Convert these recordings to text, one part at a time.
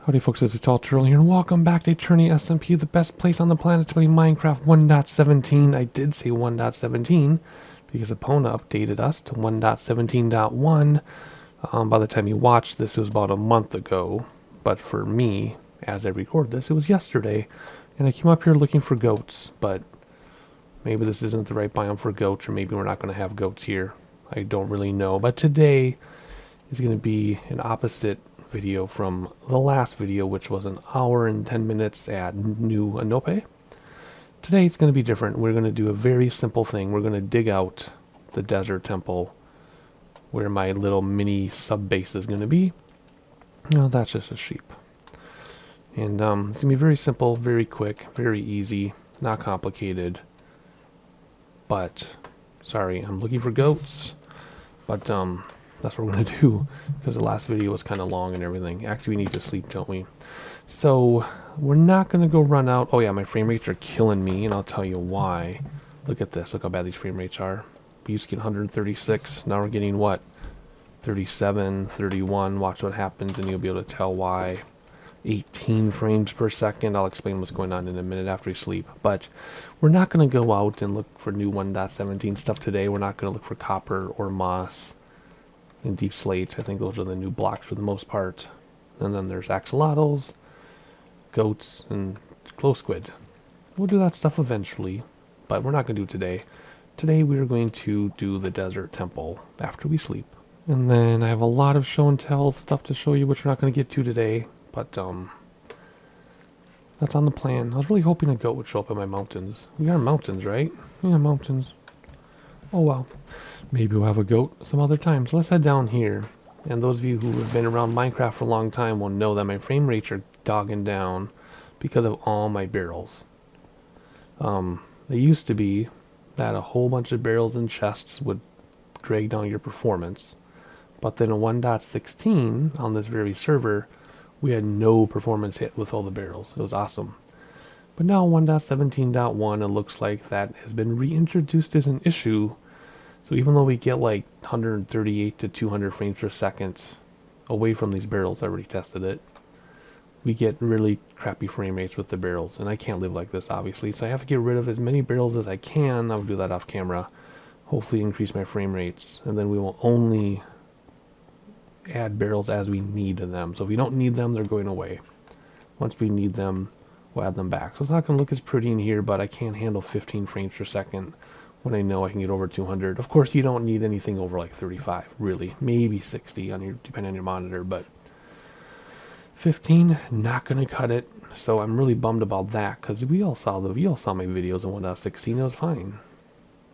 Howdy folks, it's Untitled Chapter here, and welcome back to Eternia SMP, the best place on the planet to play Minecraft 1.17. I did say 1.17 because Epona updated us to 1.17.1. By the time you watch this, it was about a month ago. But for me, as I record this, it was yesterday. And I came up here looking for goats, but maybe this isn't the right biome for goats, or maybe we're not going to have goats here. I don't really know. But today is going to be an opposite video from the last video, which was an hour and 10 minutes at New Anope. Today it's going to be different. We're going to do a very simple thing. We're going to dig out the desert temple where my little mini sub base is going to be. No, that's just a sheep. And it's going to be very simple, very quick, very easy, not complicated. But, sorry, I'm looking for goats. But, that's what we're going to do, because the last video was kind of long and everything. Actually, we need to sleep, don't we? So, we're not going to go run out. Oh yeah, my frame rates are killing me, and I'll tell you why. Look at this. Look how bad these frame rates are. We used to get 136. Now we're getting, what? 37, 31. Watch what happens, and you'll be able to tell why. 18 frames per second. I'll explain what's going on in a minute after we sleep. But we're not going to go out and look for new 1.17 stuff today. We're not going to look for copper or moss and deep slate. I think those are the new blocks for the most part. And then there's axolotls, goats, and glow squid. We'll do that stuff eventually, but we're not going to do it today. Today we are going to do the desert temple after we sleep. And then I have a lot of show and tell stuff to show you, which we're not going to get to today, but that's on the plan. I was really hoping a goat would show up in my mountains. We are mountains, right? Yeah, mountains. Oh well. Maybe we'll have a goat some other time. So let's head down here. And those of you who have been around Minecraft for a long time will know that my frame rates are dogging down because of all my barrels. They used to be that a whole bunch of barrels and chests would drag down your performance. But then in 1.16 on this very server, we had no performance hit with all the barrels. It was awesome. But now 1.17.1, it looks like that has been reintroduced as an issue. So even though we get like 138 to 200 frames per second away from these barrels, I already tested it, we get really crappy frame rates with the barrels. And I can't live like this, obviously. So I have to get rid of as many barrels as I can. I'll do that off camera. Hopefully increase my frame rates. And then we will only add barrels as we need them. So if we don't need them, they're going away. Once we need them, we'll add them back. So it's not going to look as pretty in here, but I can't handle 15 frames per second. When I know I can get over 200. Of course, you don't need anything over like 35, really. Maybe 60, depending on your monitor, but 15, not going to cut it. So I'm really bummed about that, because we all saw my videos in 1.16, it was fine.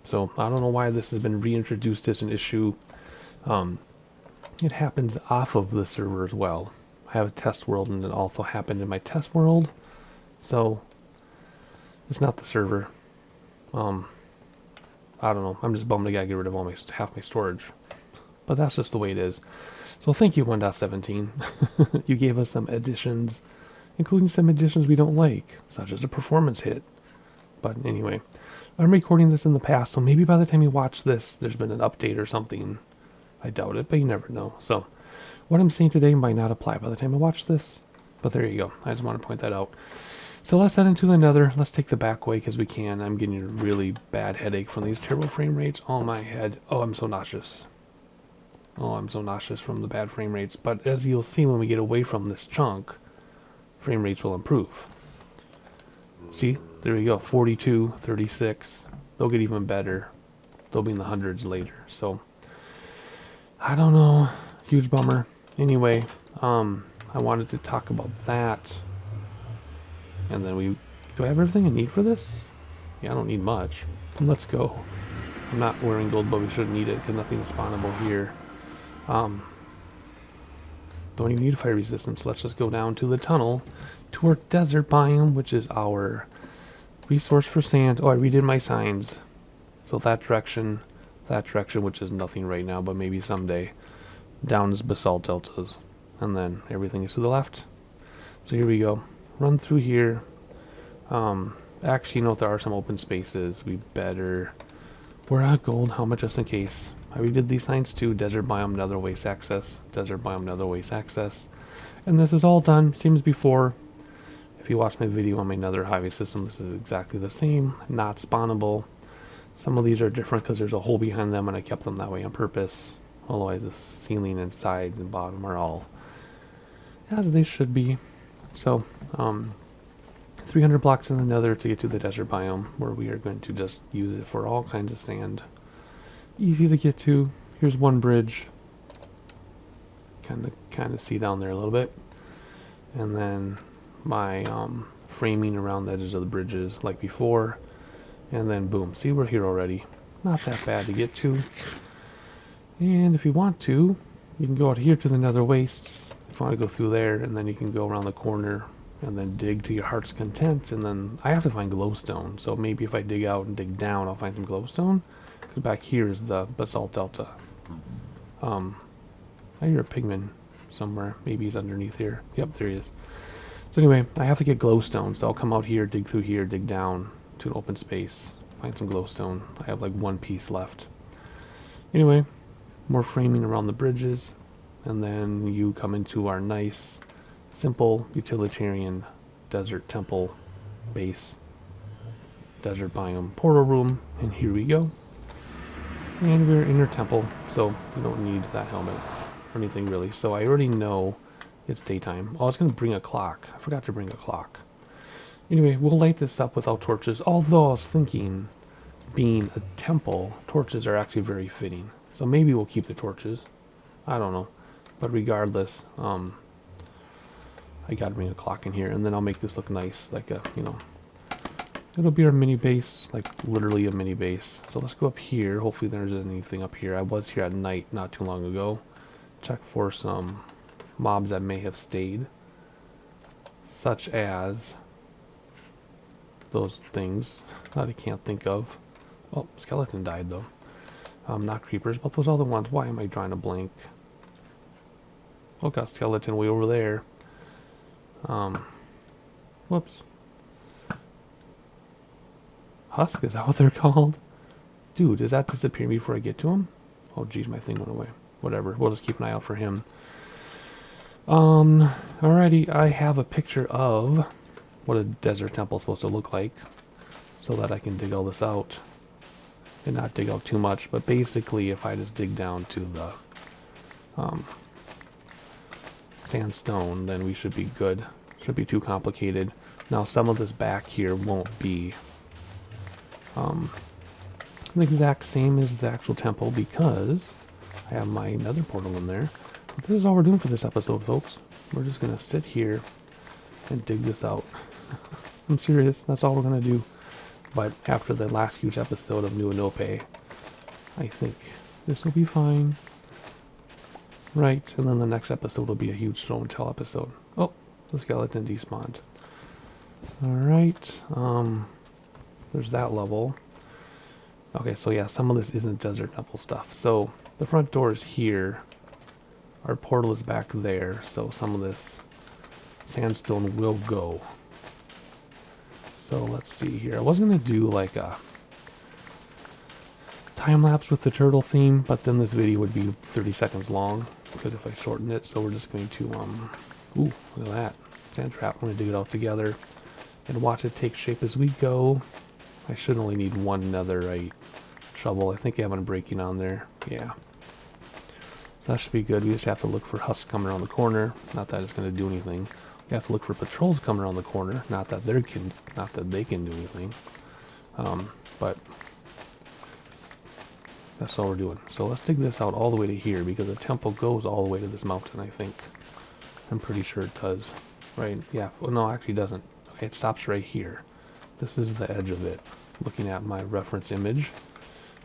So I don't know why this has been reintroduced as an issue. It happens off of the server as well. I have a test world, and it also happened in my test world. So it's not the server. I don't know. I'm just bummed I gotta get rid of half my storage. But that's just the way it is. So thank you, 1.17. You gave us some additions, including some additions we don't like, such as a performance hit. But anyway, I'm recording this in the past, so maybe by the time you watch this, there's been an update or something. I doubt it, but you never know. So what I'm saying today might not apply by the time I watch this. But there you go. I just want to point that out. So let's head into the nether. Let's take the back way because we can. I'm getting a really bad headache from these terrible frame rates. Oh, my head. Oh, I'm so nauseous. Oh, I'm so nauseous from the bad frame rates. But as you'll see when we get away from this chunk, frame rates will improve. See? There we go. 42, 36. They'll get even better. They'll be in the hundreds later. So, I don't know. Huge bummer. Anyway, I wanted to talk about that. And then do I have everything I need for this? Yeah, I don't need much. Let's go. I'm not wearing gold, but we shouldn't need it because nothing's spawnable here. Don't even need fire resistance. Let's just go down to the tunnel to our desert biome, which is our resource for sand. Oh, I redid my signs. So that direction, which is nothing right now, but maybe someday. Down is basalt deltas. And then everything is to the left. So here we go. Run through here. Actually, you know, there are some open spaces. We better... We're at gold. How much just in case? I redid these signs too. Desert biome, nether waste access. Desert biome, nether waste access. And this is all done, same as before. If you watch my video on my nether highway system, this is exactly the same, not spawnable. Some of these are different because there's a hole behind them and I kept them that way on purpose. Otherwise the ceiling and sides and bottom are all as they should be. So, 300 blocks in the nether to get to the desert biome, where we are going to just use it for all kinds of sand. Easy to get to. Here's one bridge. Kind of see down there a little bit. And then my framing around the edges of the bridges like before. And then boom, see, we're here already. Not that bad to get to. And if you want to, you can go out here to the nether wastes. If you want to go through there, and then you can go around the corner and then dig to your heart's content. And then I have to find glowstone, so maybe if I dig out and dig down, I'll find some glowstone. Because back here is the basalt delta. I hear a pigman somewhere. Maybe he's underneath here. Yep, there he is. So anyway, I have to get glowstone, so I'll come out here, dig through here, dig down to an open space, find some glowstone. I have like one piece left. Anyway, more framing around the bridges, and then you come into our nice, simple, utilitarian desert temple base, desert biome portal room, and here we go. And we're in our temple, so we don't need that helmet or anything really. So I already know it's daytime. Oh, I was going to bring a clock. I forgot to bring a clock. Anyway, we'll light this up without torches, although I was thinking, being a temple, torches are actually very fitting. So maybe we'll keep the torches. I don't know. But regardless, I gotta bring a clock in here, and then I'll make this look nice, like a, you know, it'll be our mini base, like literally a mini base. So let's go up here. Hopefully there's anything up here. I was here at night not too long ago. Check for some mobs that may have stayed, such as those things that I can't think of. Oh, skeleton died though. Not creepers, but those other ones. Why am I drawing a blank? Oh, got skeleton way over there. Whoops. Husk, is that what they're called? Dude, is that disappearing before I get to him? Oh geez, my thing went away. Whatever, we'll just keep an eye out for him. Alrighty, I have a picture of what a desert temple is supposed to look like, so that I can dig all this out. And not dig out too much, but basically if I just dig down to the sandstone, then we should be good. Shouldn't be too complicated. Now some of this back here won't be the exact same as the actual temple, because I have my nether portal in there. But this is all we're doing for this episode, folks. We're just gonna sit here and dig this out. I'm serious, that's all we're gonna do. But after the last huge episode of New Anope, I think this will be fine. Right, and then the next episode will be a huge show and tell episode. Oh, the skeleton despawned. Alright, there's that level. Okay, so yeah, some of this isn't desert temple stuff. So the front door is here. Our portal is back there, so some of this sandstone will go. So let's see here. I was going to do like a time lapse with the turtle theme, but then this video would be 30 seconds long, because if I shorten it, so we're just going to, ooh, look at that. Sand trap. I'm going to dig it all together and watch it take shape as we go. I should only need one netherite shovel. I think I have one breaking on there. Yeah. So that should be good. We just have to look for husks coming around the corner. Not that it's going to do anything. We have to look for patrols coming around the corner. Not that they can do anything. But that's all we're doing. So let's dig this out all the way to here, because the temple goes all the way to this mountain, I think. I'm pretty sure it does. Right? Yeah. Well, no, actually it doesn't. Okay, it stops right here. This is the edge of it. Looking at my reference image.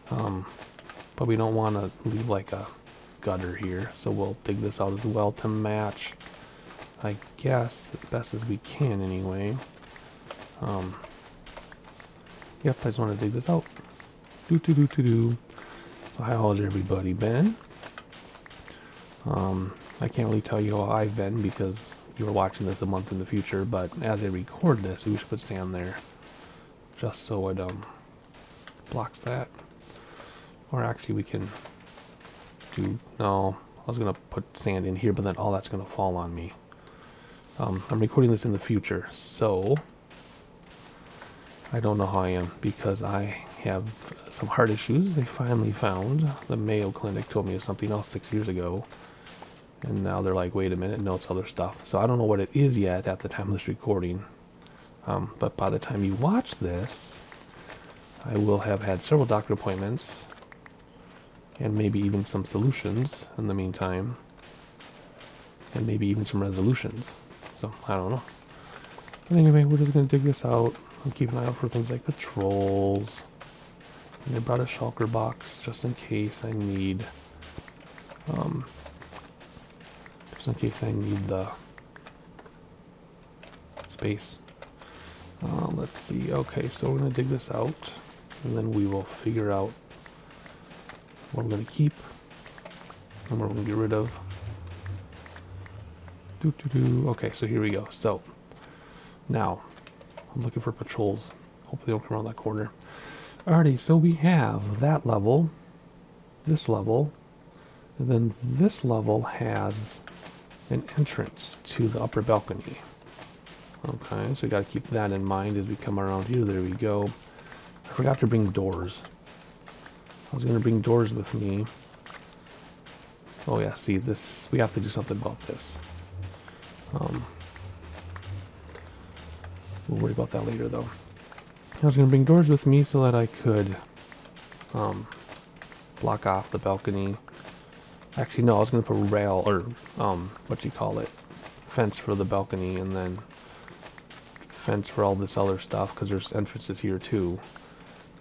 But we don't want to leave like a gutter here, so we'll dig this out as well to match, I guess, as best as we can anyway. Yep, I just want to dig this out. So how has everybody been? I can't really tell you how I've been because you're watching this a month in the future, but as I record this, we should put sand there, just so it blocks that. Or actually we can do, no, I was going to put sand in here, but then all that's going to fall on me. I'm recording this in the future, so I don't know how I am because I have some heart issues. They finally found. The Mayo Clinic told me of something else 6 years ago. And now they're like, wait a minute, no, it's other stuff. So I don't know what it is yet at the time of this recording. But by the time you watch this, I will have had several doctor appointments. And maybe even some solutions in the meantime. And maybe even some resolutions. So, I don't know. But anyway, we're just going to dig this out. And keep an eye out for things like patrols. And I brought a shulker box just in case I need... just in case I need the space. Let's see. Okay, so we're going to dig this out. And then we will figure out what we're going to keep. And what we're going to get rid of. Okay, so here we go. So, now, I'm looking for patrols. Hopefully they don't come around that corner. Alrighty, so we have that level, this level, and then this level has an entrance to the upper balcony. Okay, so we got to keep that in mind as we come around here. There we go. I forgot to bring doors. I was going to bring doors with me. Oh yeah, see this, we have to do something about this. We'll worry about that later though. I was going to bring doors with me so that I could block off the balcony. Actually, no, I was going to put rail, or what you call it, fence for the balcony, and then fence for all this other stuff, because there's entrances here too.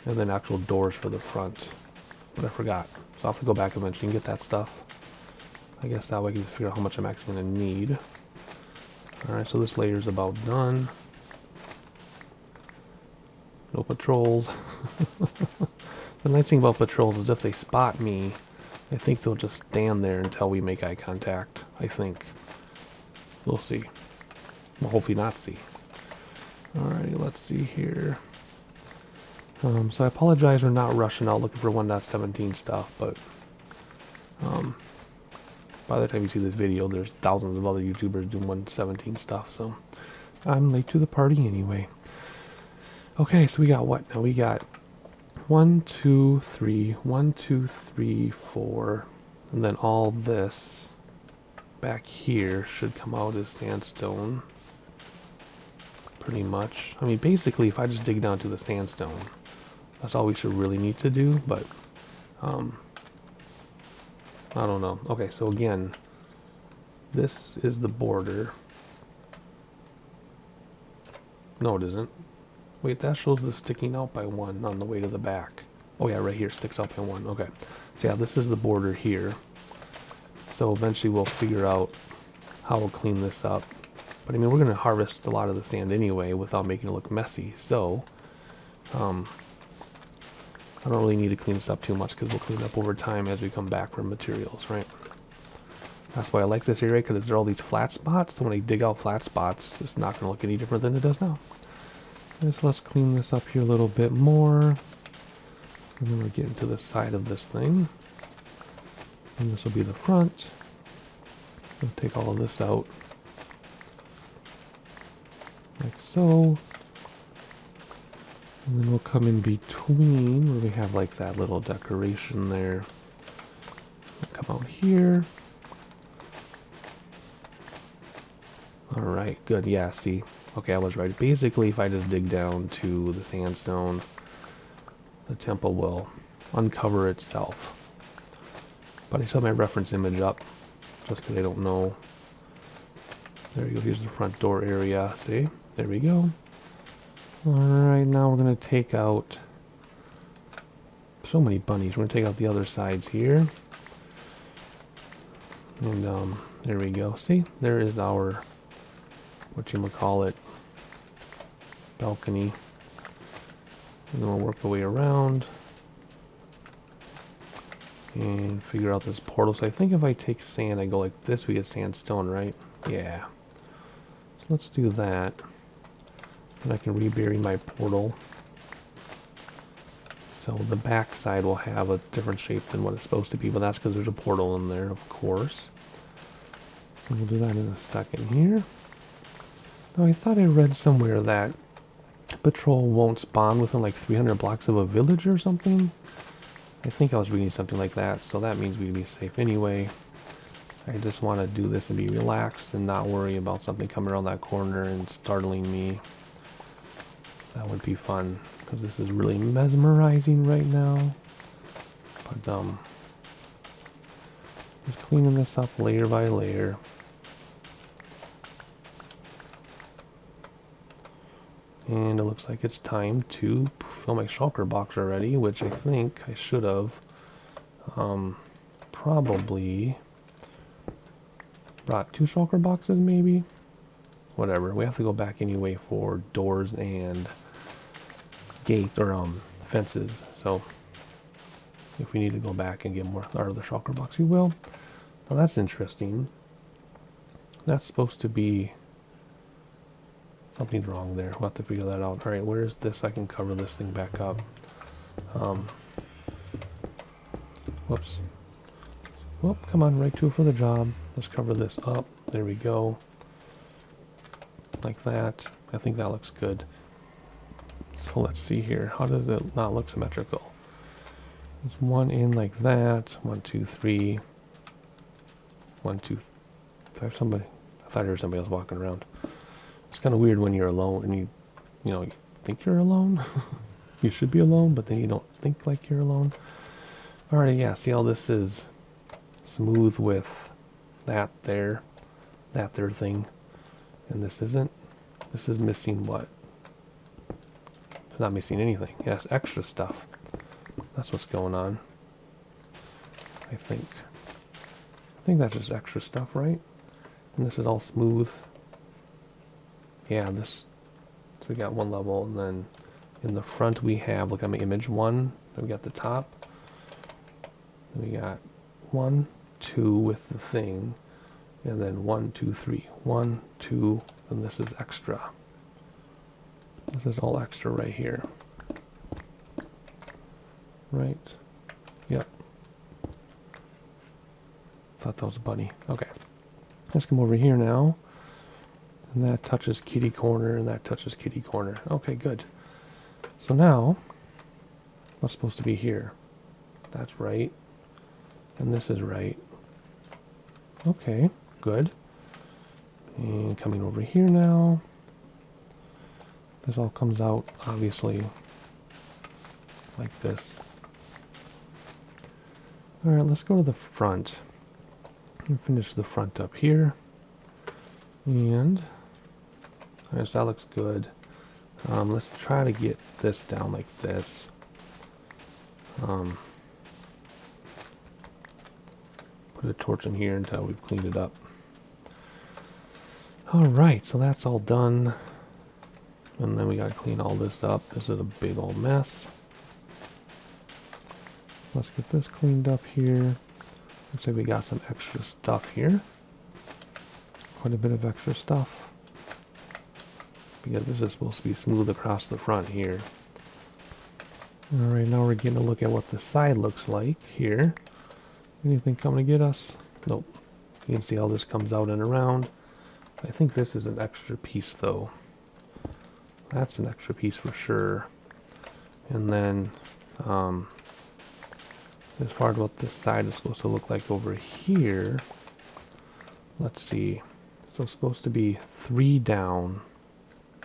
And then actual doors for the front. But I forgot. So I'll have to go back eventually and get that stuff. I guess that way I can figure out how much I'm actually going to need. Alright, so this layer is about done. No patrols. The nice thing about patrols is if they spot me, I think they'll just stand there until we make eye contact. I think. We'll see. We'll hopefully not see. Alrighty, let's see here. So I apologize for not rushing out looking for 1.17 stuff, but by the time you see this video, there's thousands of other YouTubers doing 1.17 stuff, so I'm late to the party anyway. Okay, so we got what? Now we got 1, 2, 3, 1, 2, 3, 4, and then all this back here should come out as sandstone. Pretty much. I mean, basically, if I just dig down to the sandstone, that's all we should really need to do, but, I don't know. Okay, so again, this is the border. No, it isn't. Wait, that shows the sticking out by 1 on the way to the back. Oh yeah, right here, sticks out by 1. Okay. So yeah, this is the border here. So eventually we'll figure out how we'll clean this up. But I mean, we're going to harvest a lot of the sand anyway without making it look messy. So, I don't really need to clean this up too much because we'll clean it up over time as we come back from materials, right? That's why I like this area, because there are all these flat spots. So when I dig out flat spots, it's not going to look any different than it does now. So let's clean this up here a little bit more. And then we're getting to the side of this thing. And this will be the front. We'll take all of this out. Like so. And then we'll come in between where we have like that little decoration there. We'll come out here. Alright, good. Yeah, see. Okay, I was right. Basically, if I just dig down to the sandstone, the temple will uncover itself. But I still have my reference image up, just because I don't know. There we go. Here's the front door area. See? There we go. Alright, now we're going to take out so many bunnies. We're going to take out the other sides here. And there we go. See? There is our, whatchamacallit, balcony. And then we'll work our way around and figure out this portal. So I think if I take sand, I go like this, we get sandstone, right? Yeah. So let's do that. And I can rebury my portal. So the back side will have a different shape than what it's supposed to be, but that's because there's a portal in there, of course. So we'll do that in a second here. Now, I thought I read somewhere that patrol won't spawn within like 300 blocks of a village or something. I think I was reading something like that, so that means we'd be safe anyway. I just want to do this and be relaxed and not worry about something coming around that corner and startling me. That would be fun, because this is really mesmerizing right now. But, just cleaning this up layer by layer. And it looks like it's time to fill my shulker box already, which I think I should have probably brought 2 shulker boxes maybe. Whatever, we have to go back anyway for doors and gates or fences. So if we need to go back and get more our other shulker box, we will. Now that's interesting. That's supposed to be something's wrong there. We'll have to figure that out. Alright, where is this? I can cover this thing back up. Whoops. Well, come on, right tool for the job. Let's cover this up. There we go. Like that. I think that looks good. So let's see here. How does it not look symmetrical? There's one in like that. 1, 2, 3. 1, 2, 5. Somebody. I thought I heard somebody else walking around. It's kind of weird when you're alone and you think you're alone. You should be alone, but then you don't think like you're alone. Alright, yeah, see how this is smooth with that there thing. And this isn't. This is missing what? It's not missing anything. Yes, extra stuff. That's what's going on. I think that's just extra stuff, right? And this is all smooth. Yeah, this. So we got one level, and then in the front we have, look at my image 1. Then we got the top. Then we got 1, 2 with the thing, and then 1, 2, 3. 1, 2, and this is extra. This is all extra right here. Right. Yep. Thought that was a bunny. Okay. Let's come over here now. And that touches kitty corner, and that touches kitty corner. Okay, good. So now, what's supposed to be here? That's right. And this is right. Okay, good. And coming over here now. This all comes out, obviously, like this. Alright, let's go to the front. And finish the front up here. And alright, so that looks good. Let's try to get this down like this. Put a torch in here until we've cleaned it up. Alright, so that's all done. And then we gotta clean all this up. This is a big old mess. Let's get this cleaned up here. Looks like we got some extra stuff here. Quite a bit of extra stuff. Because this is supposed to be smooth across the front here. Alright, now we're getting a look at what the side looks like here. Anything coming to get us? Nope. You can see how this comes out and around. I think this is an extra piece though. That's an extra piece for sure. And then, as far as what this side is supposed to look like over here, let's see. So it's supposed to be 3 down.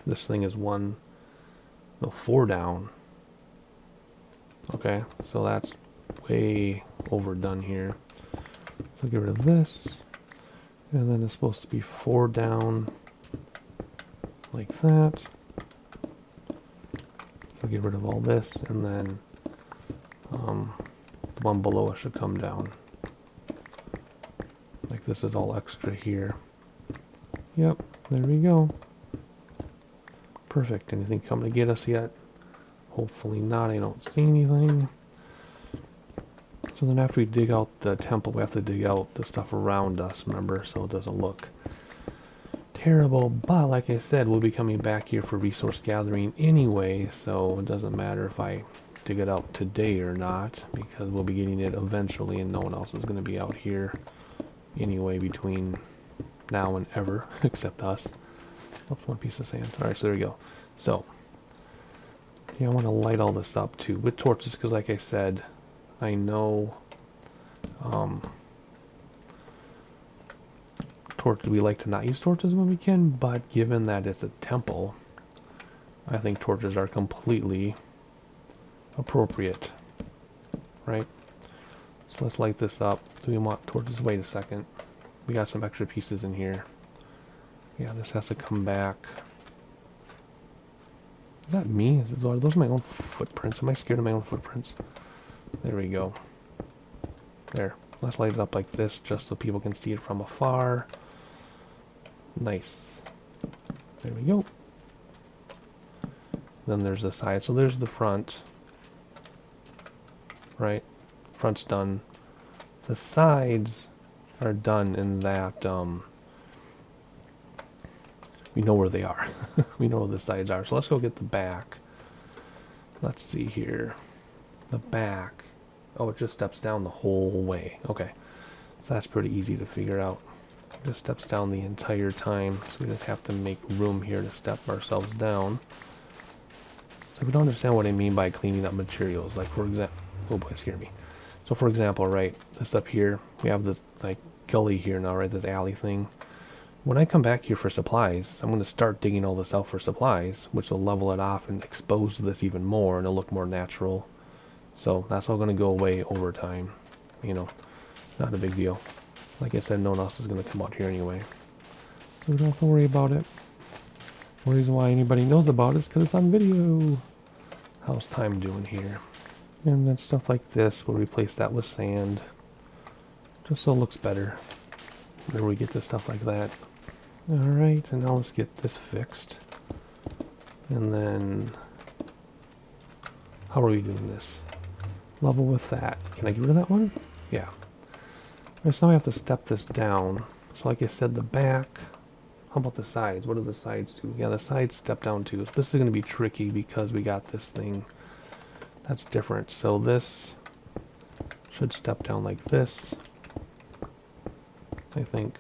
This thing is 4 down. Okay, so that's way overdone here. So get rid of this. And then it's supposed to be 4 down like that. So get rid of all this, and then the one below it should come down. Like this is all extra here. Yep, there we go. Perfect. Anything coming to get us yet? Hopefully not. I don't see anything. So then after we dig out the temple, we have to dig out the stuff around us, remember? So it doesn't look terrible. But like I said, we'll be coming back here for resource gathering anyway, so it doesn't matter if I dig it out today or not, because we'll be getting it eventually, and no one else is going to be out here anyway between now and ever, except us. Oops, one piece of sand. Alright, so there we go. So, yeah, I want to light all this up too with torches because, like I said, I know we like to not use torches when we can, but given that it's a temple, I think torches are completely appropriate, right? So let's light this up. Do we want torches? Wait a second. We got some extra pieces in here. Yeah, this has to come back. Is that me? Are those my own footprints? Am I scared of my own footprints? There we go. There. Let's light it up like this just so people can see it from afar. Nice. There we go. Then there's the side. So there's the front. Right? Front's done. The sides are done in that, we know where they are. We know where the sides are. So let's go get the back. Let's see here. The back. Oh, it just steps down the whole way. Okay. So that's pretty easy to figure out. It just steps down the entire time. So we just have to make room here to step ourselves down. So if you don't understand what I mean by cleaning up materials, like for example, oh boy, it scared me. So for example, right, this up here, we have this like gully here now, right, this alley thing. When I come back here for supplies, I'm going to start digging all this out for supplies, which will level it off and expose this even more, and it'll look more natural. So that's all going to go away over time. You know, not a big deal. Like I said, no one else is going to come out here anyway. So we don't have to worry about it. The reason why anybody knows about it is because it's on video. How's time doing here? And then stuff like this, we'll replace that with sand. Just so it looks better. Then we get to stuff like that. Alright, and now let's get this fixed. And then, how are we doing this? Level with that. Can I get rid of that one? Yeah. Alright, so now I have to step this down. So like I said, the back. How about the sides? What do the sides do? Yeah, the sides step down too. So this is going to be tricky because we got this thing that's different. So this should step down like this, I think.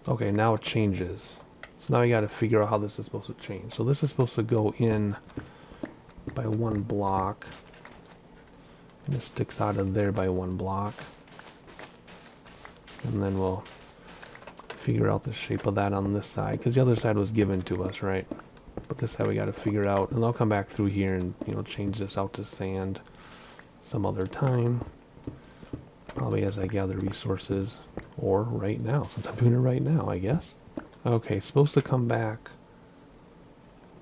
Okay, now it changes. So now you got to figure out how this is supposed to change. So this is supposed to go in by one block. And it sticks out of there by one block. And then we'll figure out the shape of that on this side, because the other side was given to us, right? But this side we got to figure out, and I'll come back through here and, you know, change this out to sand some other time, probably as I gather resources, or right now, since I'm doing it right now, I guess. Okay, supposed to come back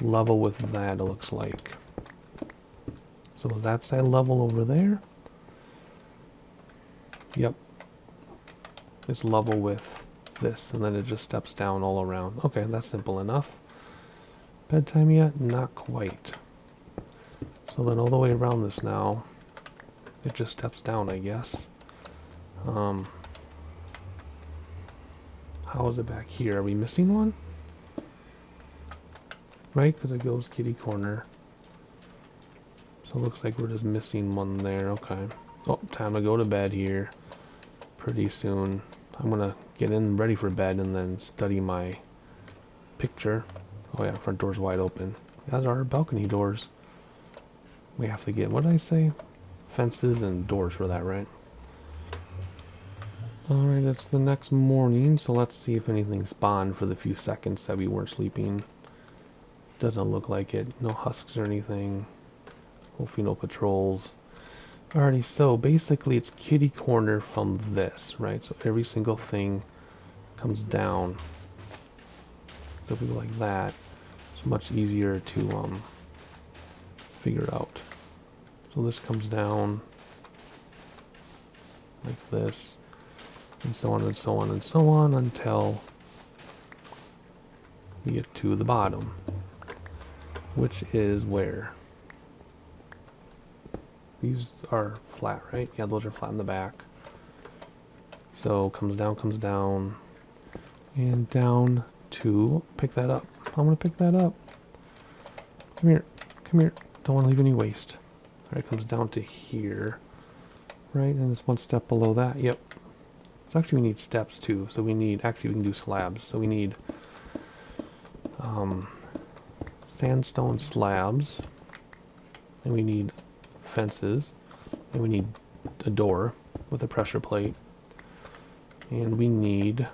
level with that, it looks like. So is that side level over there? Yep. It's level with this, and then it just steps down all around. Okay, that's simple enough. Bedtime yet? Not quite. So then all the way around this now, it just steps down, I guess. How is it back here? Are we missing one? Right, because it goes kitty corner. So it looks like we're just missing one there. Okay. Oh, time to go to bed here. Pretty soon. I'm gonna get in ready for bed and then study my picture. Oh yeah, front door's wide open. As are our balcony doors. We have to get, what did I say? Fences and doors for that, right? Alright, it's the next morning, so let's see if anything spawned for the few seconds that we weren't sleeping. Doesn't look like it. No husks or anything. Hopefully no patrols. Alrighty, so basically it's kitty corner from this, right? So every single thing comes down. So if we go like that, it's much easier to figure out. So this comes down like this, and so on and so on and so on until we get to the bottom, which is where? These are flat, right? Yeah, those are flat in the back. So comes down, and down to, pick that up. I'm gonna pick that up. Come here, come here. Don't want to leave any waste. Alright, it comes down to here, right? And it's one step below that. Yep. So actually we need steps too. So we need, actually we can do slabs. So we need sandstone slabs, and we need fences, and we need a door with a pressure plate, and we need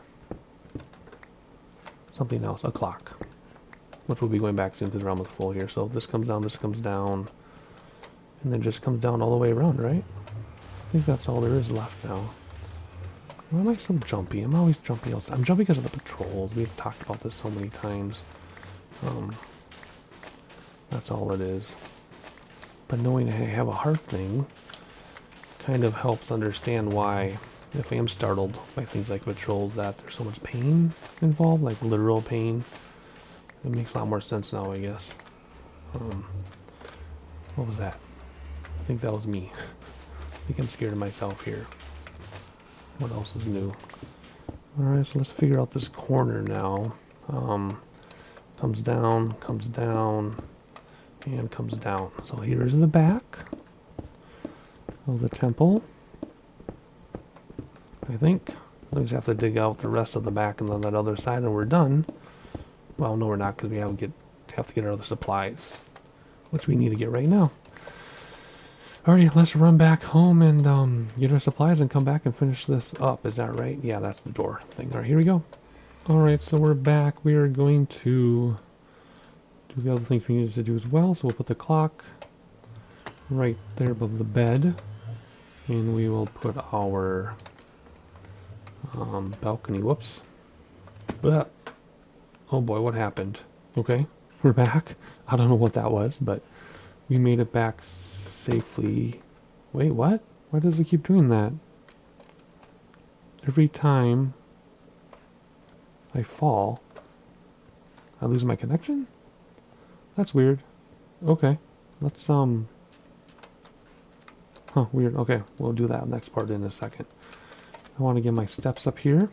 something else, a clock, which will be going back into the realm of full here. So this comes down, and then just comes down all the way around, right? I think that's all there is left now. Why am I so jumpy? I'm always jumpy. I'm jumpy because of the patrols. We've talked about this so many times. That's all it is. But knowing I have a heart thing kind of helps understand why, if I am startled by things like patrols, that there's so much pain involved, like literal pain. It makes a lot more sense now, I guess. What was that? I think that was me. I think I'm scared of myself here. What else is new? Alright, so let's figure out this corner now. Comes down, and comes down. So here's the back of the temple. I think. We just have to dig out the rest of the back and on that other side and we're done. Well, no we're not, because we have to get our other supplies, which we need to get right now. Alrighty, let's run back home and get our supplies and come back and finish this up. Is that right? Yeah, that's the door thing. Alright, here we go. Alright, so we're back. We are going to do the other things we needed to do as well. So we'll put the clock right there above the bed. And we will put our balcony. Whoops. But, oh boy, what happened? Okay, we're back. I don't know what that was, but we made it back safely. Wait, what? Why does it keep doing that? Every time I fall, I lose my connection? That's weird. Okay, let's weird. Okay, we'll do that next part in a second. I want to get my steps up here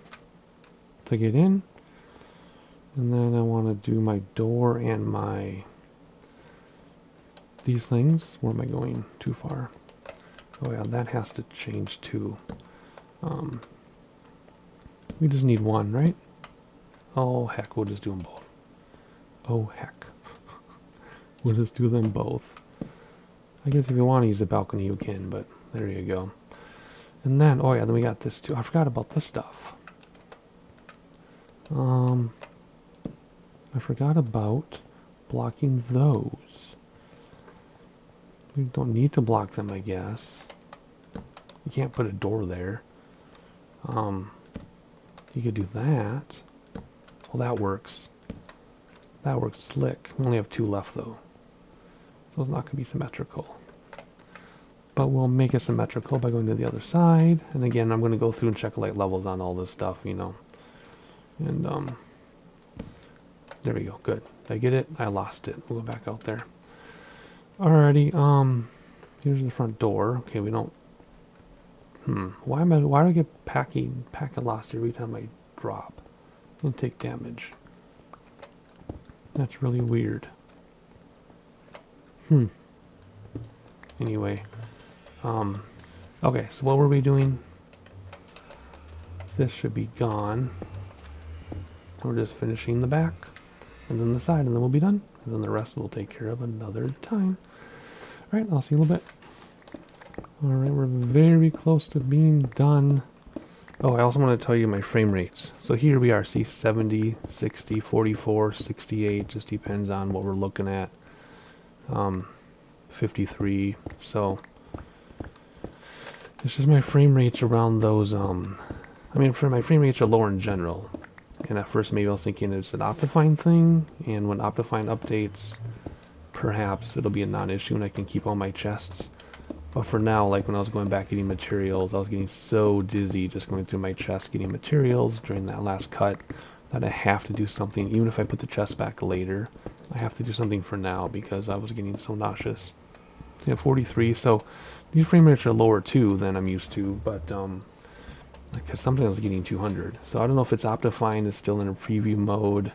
to get in. And then I want to do my door and my these things. Where am I going? Too far. Oh yeah, that has to change too. We just need one, right? Oh heck, we'll just do them both. Oh heck. We'll just do them both. I guess if you want to use the balcony you can, but there you go. And then, oh yeah, then we got this too. I forgot about this stuff. I forgot about blocking those. We don't need to block them, I guess. You can't put a door there. You could do that. Well, that works. That works slick. We only have 2 left, though. So it's not going to be symmetrical. But we'll make it symmetrical by going to the other side. And again, I'm going to go through and check light levels on all this stuff, you know. And, there we go. Good. Did I get it? I lost it. We'll go back out there. Alrighty, here's the front door. Okay, we don't... Why do I get packet lost every time I drop and take damage? That's really weird. Anyway, okay, so what were we doing? This should be gone. We're just finishing the back and then the side, and then we'll be done. And then the rest we'll take care of another time. Alright, I'll see you in a little bit. Alright, we're very close to being done. Oh, I also want to tell you my frame rates. So here we are, see 70, 60, 44, 68, just depends on what we're looking at. 53, so it's just my frame rates around those, I mean, for my frame rates are lower in general. And at first maybe I was thinking it's an Optifine thing, and when Optifine updates, perhaps it'll be a non-issue and I can keep all my chests. But for now, like when I was going back getting materials, I was getting so dizzy just going through my chest getting materials during that last cut that I have to do something. Even if I put the chest back later, I have to do something for now because I was getting so nauseous. Yeah, 43, so these frame rates are lower too than I'm used to, but because something I was getting 200. So I don't know if it's Optifine is still in a preview mode,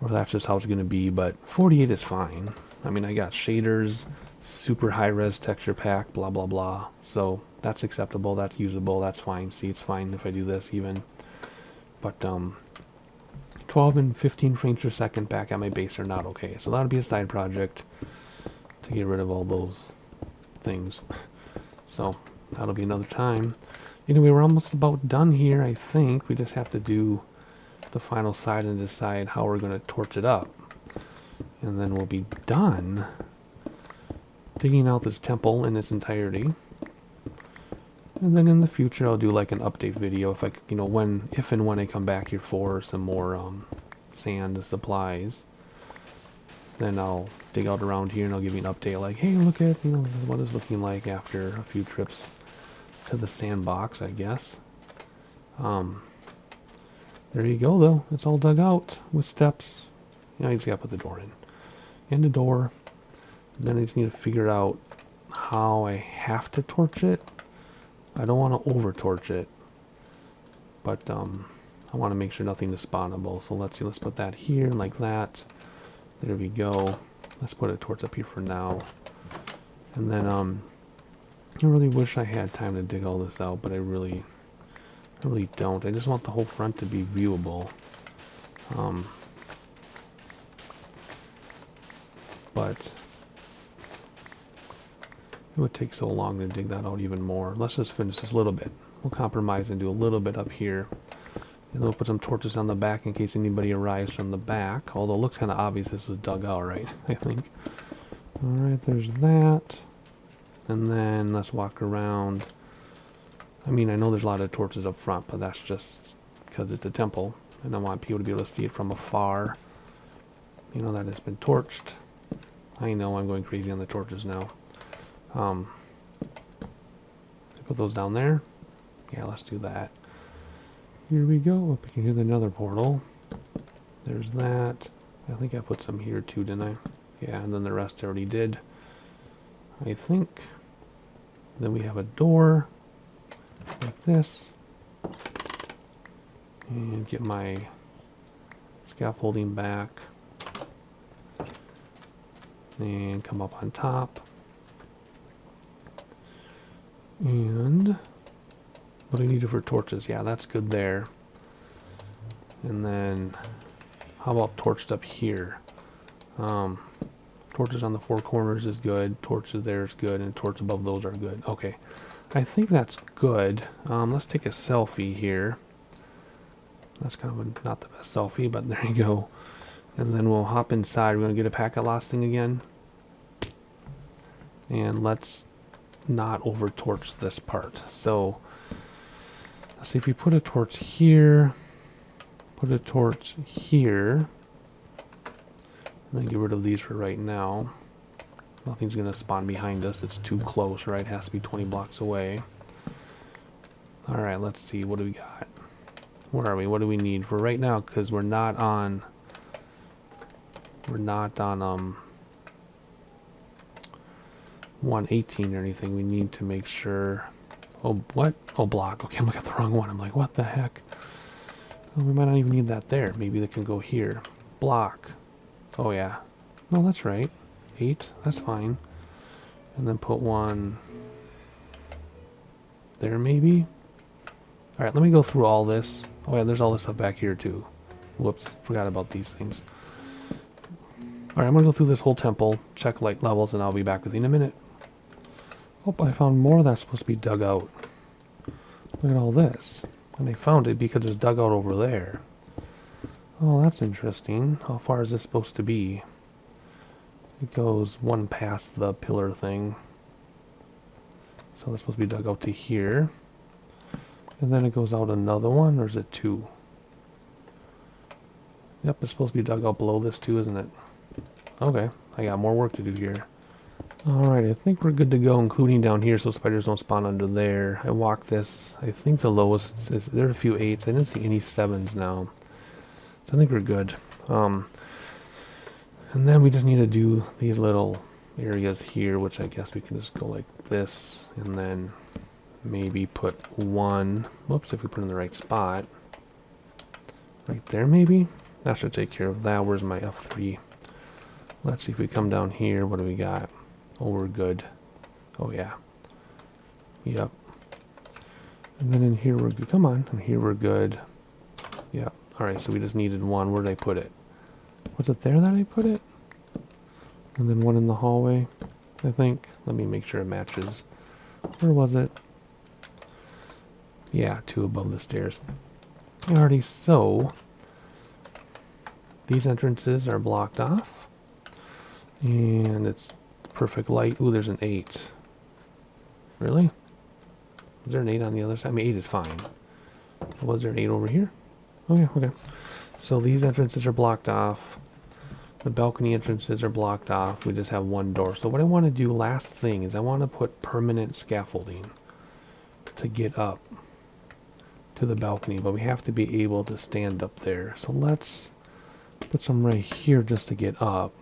or that's just how it's going to be, but 48 is fine. I mean, I got shaders, super high-res texture pack, blah, blah, blah. So that's acceptable, that's usable, that's fine. See, it's fine if I do this even. But 12 and 15 frames per second back at my base are not okay. So that'll be a side project to get rid of all those things. So that'll be another time. Anyway, we're almost about done here, I think. We just have to do the final side and decide how we're going to torch it up. And then we'll be done digging out this temple in its entirety. And then in the future, I'll do like an update video if I, you know, if and when I come back here for some more sand supplies. Then I'll dig out around here and I'll give you an update like, hey, look at, you know, this is what it's looking like after a few trips to the sandbox, I guess. There you go, though. It's all dug out with steps. You know, I just gotta put the door in. And the door. Then I just need to figure out how I have to torch it. I don't want to over torch it, but I want to make sure nothing is spawnable. So let's see, let's put that here like that. There we go. Let's put a torch up here for now. And then I really wish I had time to dig all this out, but I really don't. I just want the whole front to be viewable. But it would take so long to dig that out even more. Let's just finish this a little bit. We'll compromise and do a little bit up here. And then we'll put some torches on the back in case anybody arrives from the back. Although it looks kind of obvious this was dug out, right? I think. Alright, there's that. And then let's walk around. I mean, I know there's a lot of torches up front, but that's just because it's a temple. And I want people to be able to see it from afar. You know that it's been torched. I know I'm going crazy on the torches now. Put those down there. Yeah, let's do that. Here we go. Up here, another portal. There's that. I think I put some here too, didn't I? Yeah, and then the rest I already did. I think. Then we have a door like this. And get my scaffolding back. And come up on top. And what do I need for torches? Yeah, that's good there. And then how about torched up here? Torches on the four corners is good. Torches there is good, and torch above those are good. Okay, I think that's good. Let's take a selfie here. That's kind of not the best selfie, but there you go. And then we'll hop inside. We're gonna get a packet loss thing again. And let's not over torch this part. So let's see if we put a torch here, put a torch here, and then get rid of these for right now. Nothing's gonna spawn behind us. It's too close, right? It has to be 20 blocks away. Alright, let's see. What do we got? Where are we? What do we need for right now? Because we're not on 118 or anything. We need to make sure. Oh, what? Oh, block. Okay, I'm looking at the wrong one. I'm like, what the heck? Oh, we might not even need that there. Maybe they can go here. Block. Oh, yeah. No, that's right. 8. That's fine. And then put one there, maybe. All right, let me go through all this. Oh, yeah, there's all this stuff back here, too. Whoops, forgot about these things. All right, I'm going to go through this whole temple, check light levels, and I'll be back with you in a minute. Oh, I found more that's supposed to be dug out. Look at all this. And I found it because it's dug out over there. Oh, that's interesting. How far is this supposed to be? It goes one past the pillar thing. So that's supposed to be dug out to here. And then it goes out another one, or is it 2? Yep, it's supposed to be dug out below this too, isn't it? Okay, I got more work to do here. Alright, I think we're good to go, including down here so spiders don't spawn under there. I walked this. I think the lowest is, there are a few 8s. I didn't see any 7s now. So I think we're good. And then we just need to do these little areas here, which I guess we can just go like this, and then maybe put one, whoops, if we put it in the right spot. Right there, maybe? That should take care of that. Where's my F3? Let's see if we come down here. What do we got? Oh, we're good. Oh, yeah. Yep. And then in here we're good. Come on. In here we're good. Yep. Alright, so we just needed one. Where did I put it? Was it there that I put it? And then one in the hallway, I think. Let me make sure it matches. Where was it? Yeah, 2 above the stairs. Alrighty, so these entrances are blocked off. And it's perfect light. Ooh, there's an 8. Really? Is there an 8 on the other side? I mean, 8 is fine. Was there an 8 over here? Oh yeah, okay. So these entrances are blocked off. The balcony entrances are blocked off. We just have one door. So what I want to do last thing is I want to put permanent scaffolding to get up to the balcony. But we have to be able to stand up there. So let's put some right here just to get up.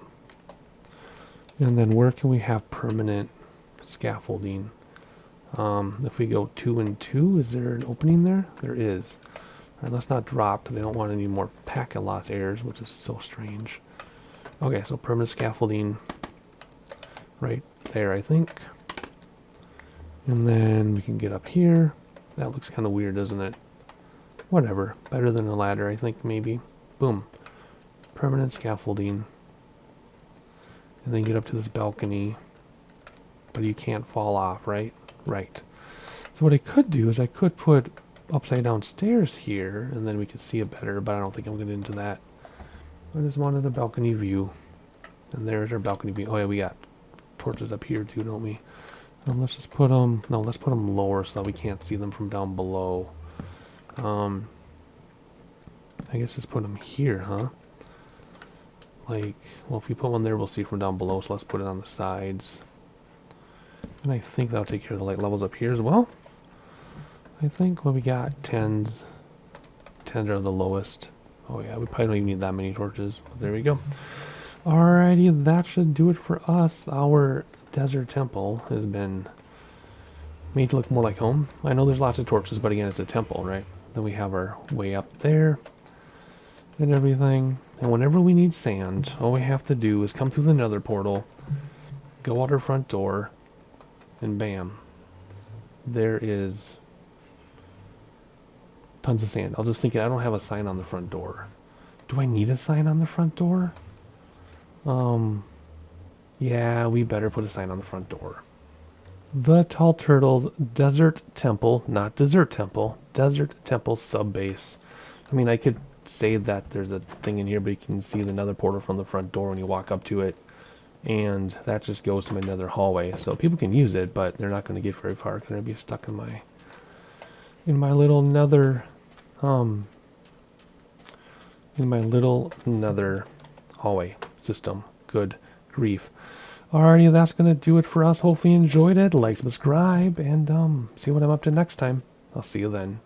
And then where can we have permanent scaffolding? If we go 2 and 2, is there an opening there? There is. All right, let's not drop because I don't want any more packet loss errors, which is so strange. Okay, so permanent scaffolding right there, I think. And then we can get up here. That looks kind of weird, doesn't it? Whatever. Better than a ladder, I think, maybe. Boom. Permanent scaffolding. And then get up to this balcony. But you can't fall off, right? Right. So what I could do is I could put upside down stairs here, and then we could see it better, but I don't think I'm going to get into that. I just wanted a balcony view. And there's our balcony view. Oh yeah, we got torches up here too, don't we? Let's just put them, no, let's put them lower so that we can't see them from down below. I guess just put them here, huh? Like, well, if we put one there, we'll see from down below, so let's put it on the sides. And I think that'll take care of the light levels up here as well. I think what we got, 10s. 10s are the lowest. Oh yeah, we probably don't even need that many torches. But there we go. Alrighty, that should do it for us. Our desert temple has been made to look more like home. I know there's lots of torches, but again, it's a temple, right? Then we have our way up there and everything. And whenever we need sand, all we have to do is come through the nether portal, go out our front door, and bam, there is tons of sand. I was just thinking, I don't have a sign on the front door. Do I need a sign on the front door? Yeah, we better put a sign on the front door. The Tall Turtles Desert Temple, not Dessert Temple, Desert Temple Sub-Base. I mean, I could say that there's a thing in here, but you can see the nether portal from the front door when you walk up to it. And that just goes to my nether hallway. So people can use it, but they're not going to get very far. They're going to be stuck in my little nether, hallway system. Good grief. Alrighty, that's going to do it for us. Hopefully you enjoyed it. Like, subscribe, and see what I'm up to next time. I'll see you then.